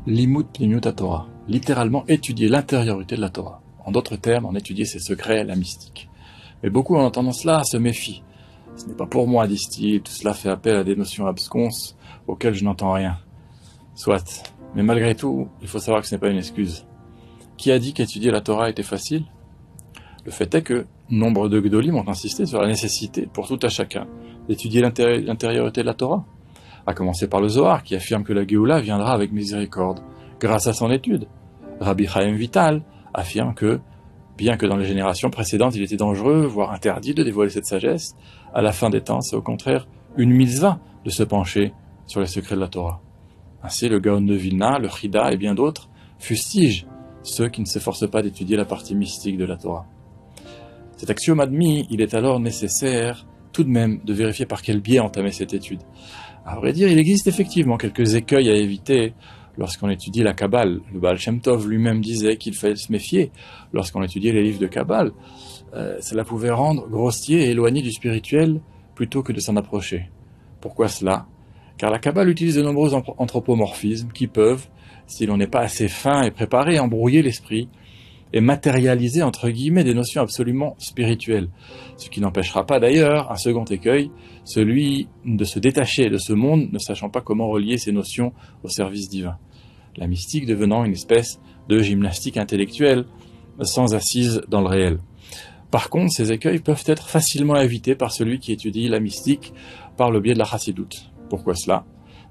Limut Limut Torah, littéralement étudier l'intériorité de la Torah. En d'autres termes, en étudier ses secrets, la mystique. Mais beaucoup en entendant cela se méfient. Ce n'est pas pour moi, disent-ils, tout cela fait appel à des notions absconses auxquelles je n'entends rien. Soit, mais malgré tout, il faut savoir que ce n'est pas une excuse. Qui a dit qu'étudier la Torah était facile? Le fait est que nombre de Gdolim ont insisté sur la nécessité, pour tout à chacun, d'étudier l'intériorité de la Torah. À commencer par le Zohar, qui affirme que la Géoula viendra avec miséricorde, grâce à son étude. Rabbi Chaim Vital affirme que, bien que dans les générations précédentes il était dangereux, voire interdit de dévoiler cette sagesse, à la fin des temps, c'est au contraire une mitzvah de se pencher sur les secrets de la Torah. Ainsi, le Gaon de Vilna, le Chida et bien d'autres fustigent ceux qui ne s'efforcent pas d'étudier la partie mystique de la Torah. Cet axiome admis, il est alors nécessaire tout de même de vérifier par quel biais entamer cette étude. À vrai dire, il existe effectivement quelques écueils à éviter lorsqu'on étudie la Kabbale. Le Baal Shem Tov lui-même disait qu'il fallait se méfier lorsqu'on étudiait les livres de Kabbale. Cela pouvait rendre grossier et éloigné du spirituel plutôt que de s'en approcher. Pourquoi cela? Car la Kabbale utilise de nombreux anthropomorphismes qui peuvent, si l'on n'est pas assez fin et préparé, embrouiller l'esprit et matérialiser entre guillemets des notions absolument spirituelles. Ce qui n'empêchera pas d'ailleurs un second écueil, celui de se détacher de ce monde ne sachant pas comment relier ces notions au service divin. La mystique devenant une espèce de gymnastique intellectuelle sans assise dans le réel. Par contre, ces écueils peuvent être facilement évités par celui qui étudie la mystique par le biais de la chassidoute. Pourquoi cela?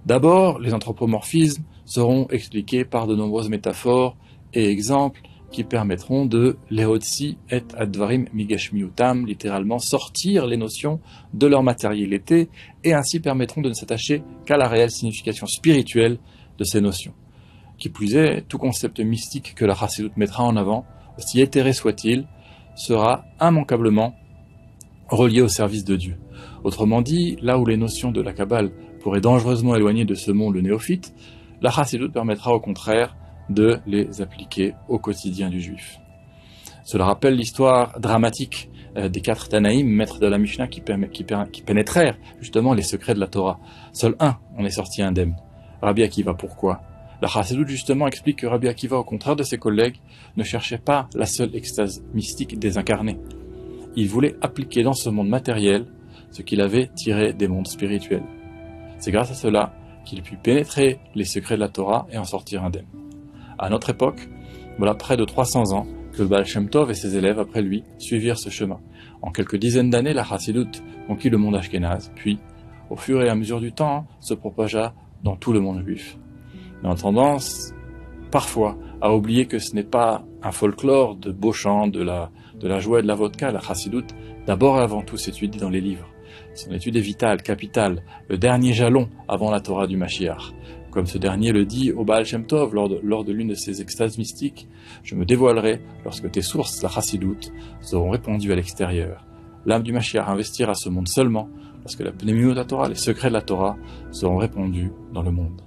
D'abord, les anthropomorphismes seront expliqués par de nombreuses métaphores et exemples qui permettront de leotzi et advarim migashmiutam, littéralement sortir les notions de leur matérialité, et ainsi permettront de ne s'attacher qu'à la réelle signification spirituelle de ces notions. Qui plus est, tout concept mystique que la chassidoute mettra en avant, aussi éthéré soit-il, sera immanquablement relié au service de Dieu. Autrement dit, là où les notions de la Kabbale pourraient dangereusement éloigner de ce monde le néophyte, la chassidoute permettra au contraire de les appliquer au quotidien du juif. Cela rappelle l'histoire dramatique des 4 Tanaïm, maîtres de la Mishnah, qui pénétrèrent justement les secrets de la Torah. Seul un en est sorti indemne. Rabbi Akiva, pourquoi? La chassidoute justement explique que Rabbi Akiva, au contraire de ses collègues, ne cherchait pas la seule extase mystique désincarnée. Il voulait appliquer dans ce monde matériel ce qu'il avait tiré des mondes spirituels. C'est grâce à cela qu'il put pénétrer les secrets de la Torah et en sortir indemne. À notre époque, voilà près de 300 ans que le Baal Shem Tov et ses élèves après lui suivirent ce chemin. En quelques dizaines d'années, la chassidoute conquit le monde ashkénaze, puis, au fur et à mesure du temps, se propagea dans tout le monde juif. Mais en tendance, parfois, à oublier que ce n'est pas un folklore de beaux chants, de la joie et de la vodka, la chassidoute, d'abord et avant tout s'étudie dans les livres. Son étude est vitale, capitale, le dernier jalon avant la Torah du Mashiach. Comme ce dernier le dit au Baal Shem Tov lors de l'une de ses extases mystiques, « Je me dévoilerai lorsque tes sources, la chassidoute, seront répandues à l'extérieur. L'âme du Mashiach investira ce monde seulement lorsque la pnéumie de la Torah, les secrets de la Torah, seront répandus dans le monde. »